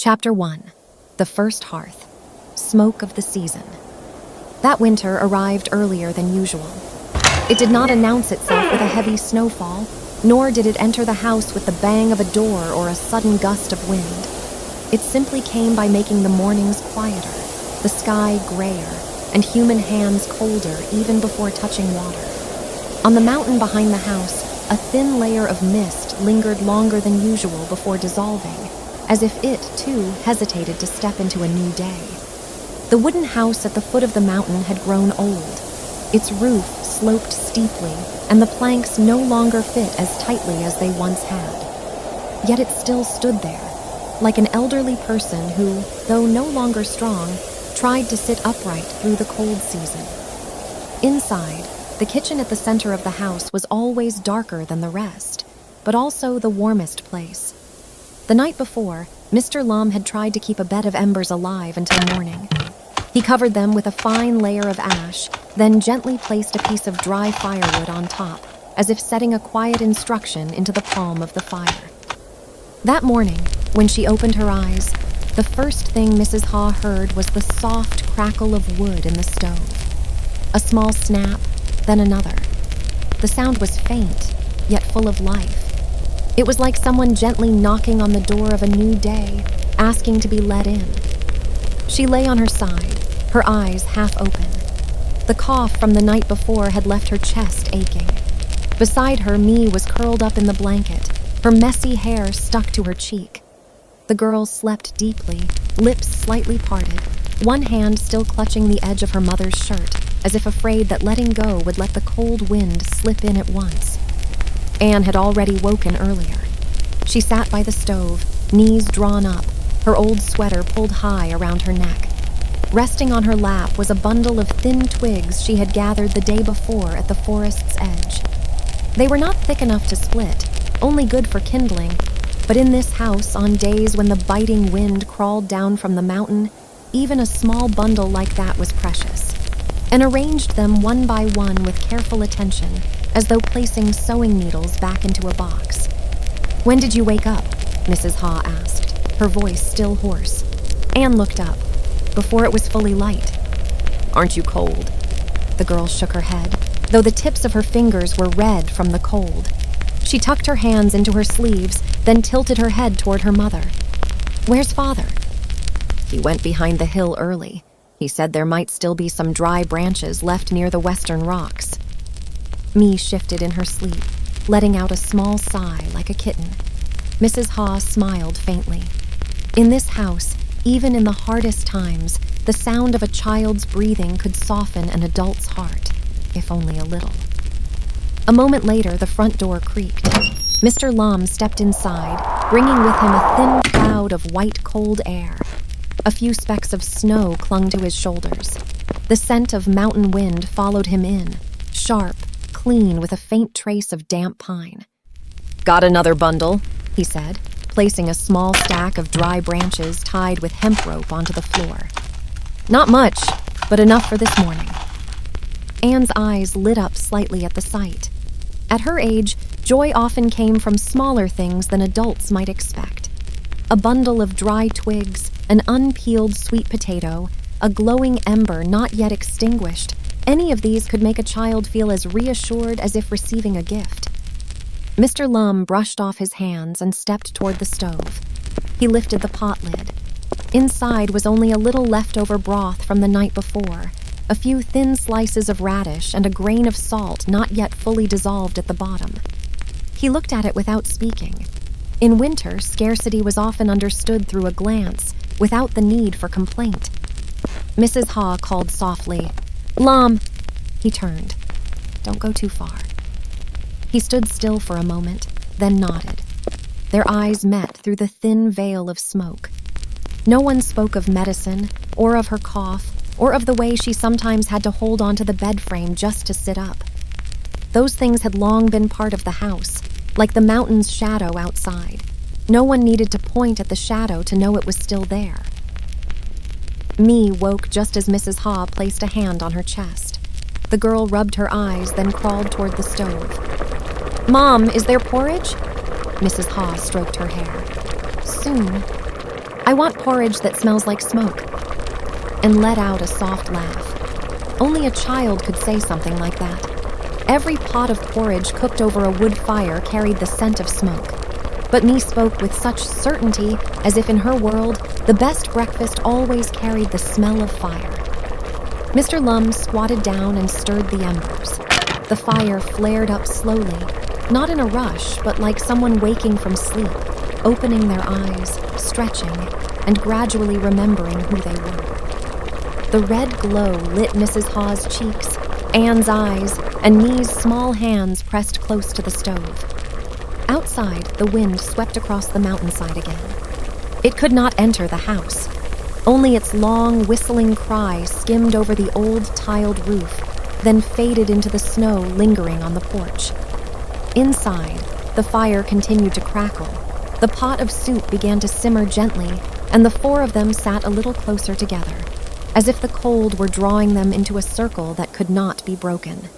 Chapter 1. The First Hearth. Smoke of the Season. That winter arrived earlier than usual. It did not announce itself with a heavy snowfall, nor did it enter the house with the bang of a door or a sudden gust of wind. It simply came by making the mornings quieter, the sky grayer, and human hands colder even before touching water. On the mountain behind the house, a thin layer of mist lingered longer than usual before dissolving, as if it, too, hesitated to step into a new day. The wooden house at the foot of the mountain had grown old. Its roof sloped steeply, and the planks no longer fit as tightly as they once had. Yet it still stood there, like an elderly person who, though no longer strong, tried to sit upright through the cold season. Inside, the kitchen at the center of the house was always darker than the rest, but also the warmest place. The night before, Mr. Lum had tried to keep a bed of embers alive until morning. He covered them with a fine layer of ash, then gently placed a piece of dry firewood on top, as if setting a quiet instruction into the palm of the fire. That morning, when she opened her eyes, the first thing Mrs. Haw heard was the soft crackle of wood in the stove. A small snap, then another. The sound was faint, yet full of life. It was like someone gently knocking on the door of a new day, asking to be let in. She lay on her side, her eyes half open. The cough from the night before had left her chest aching. Beside her, Mee was curled up in the blanket, her messy hair stuck to her cheek. The girl slept deeply, lips slightly parted, one hand still clutching the edge of her mother's shirt, as if afraid that letting go would let the cold wind slip in at once. Anne had already woken earlier. She sat by the stove, knees drawn up, her old sweater pulled high around her neck. Resting on her lap was a bundle of thin twigs she had gathered the day before at the forest's edge. They were not thick enough to split, only good for kindling, but in this house, on days when the biting wind crawled down from the mountain, even a small bundle like that was precious. Anne arranged them one by one with careful attention, as though placing sewing needles back into a box. "When did you wake up?" Mrs. Haw asked, her voice still hoarse. Anne looked up, before it was fully light. "Aren't you cold?" The girl shook her head, though the tips of her fingers were red from the cold. She tucked her hands into her sleeves, then tilted her head toward her mother. "Where's Father?" "He went behind the hill early. He said there might still be some dry branches left near the western rocks." Mee shifted in her sleep, letting out a small sigh like a kitten. Mrs. Haw smiled faintly. In this house, even in the hardest times, the sound of a child's breathing could soften an adult's heart, if only a little. A moment later, the front door creaked. Mr. Lum stepped inside, bringing with him a thin cloud of white, cold air. A few specks of snow clung to his shoulders. The scent of mountain wind followed him in, sharp, clean with a faint trace of damp pine. "Got another bundle," he said, placing a small stack of dry branches tied with hemp rope onto the floor. "Not much, but enough for this morning." Anne's eyes lit up slightly at the sight. At her age, joy often came from smaller things than adults might expect. A bundle of dry twigs, an unpeeled sweet potato, a glowing ember not yet extinguished, any of these could make a child feel as reassured as if receiving a gift. Mr. Lum brushed off his hands and stepped toward the stove. He lifted the pot lid. Inside was only a little leftover broth from the night before, a few thin slices of radish and a grain of salt not yet fully dissolved at the bottom. He looked at it without speaking. In winter, scarcity was often understood through a glance, without the need for complaint. Mrs. Haw called softly, "Lum!" He turned. "Don't go too far." He stood still for a moment, then nodded. Their eyes met through the thin veil of smoke. No one spoke of medicine, or of her cough, or of the way she sometimes had to hold onto the bed frame just to sit up. Those things had long been part of the house, like the mountain's shadow outside. No one needed to point at the shadow to know it was still there. Mee woke just as Mrs. Haw placed a hand on her chest. The girl rubbed her eyes, then crawled toward the stove. "Mom, is there porridge?" Mrs. Haw stroked her hair. "Soon." I want porridge that smells like smoke," and let out a soft laugh. Only a child could say something like that. Every pot of porridge cooked over a wood fire carried the scent of smoke. But Me spoke with such certainty, as if in her world, the best breakfast always carried the smell of fire. Mr. Lum squatted down and stirred the embers. The fire flared up slowly, not in a rush, but like someone waking from sleep, opening their eyes, stretching, and gradually remembering who they were. The red glow lit Mrs. Hawes' cheeks, Anne's eyes, and Me's small hands pressed close to the stove. Outside, the wind swept across the mountainside again. It could not enter the house. Only its long, whistling cry skimmed over the old tiled roof, then faded into the snow lingering on the porch. Inside, the fire continued to crackle. The pot of soup began to simmer gently, and the four of them sat a little closer together, as if the cold were drawing them into a circle that could not be broken.